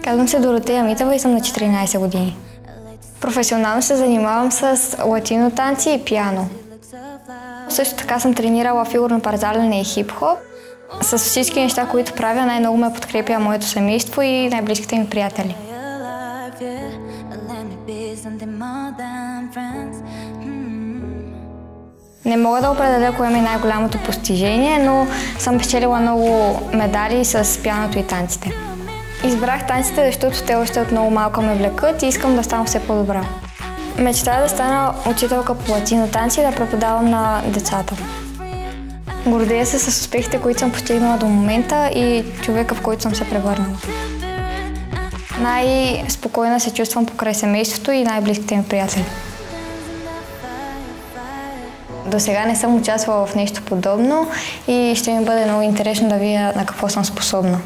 Казвам се Доротея Митева и съм на 14 години. Професионално се занимавам с латино танци и пиано. Също така съм тренирала фигурно парзалене и хип-хоп. С всички неща, които правя, най-много ме подкрепя моето семейство и най-близките ми приятели. Не мога да определя кое ми е най-голямото постижение, но съм печелила много медали с пианото и танците. Избрах танците, защото те още от много малка ме влекат и искам да стана все по-добра. Мечтая да стана учителка по латино танци и да преподавам на децата. Гордея се с успехите, които съм постигнала до момента и човека, в който съм се превърнала. Най-спокойна се чувствам покрай семейството и най-близките ми приятели. До сега не съм участвала в нещо подобно и ще ми бъде много интересно да видя на какво съм способна.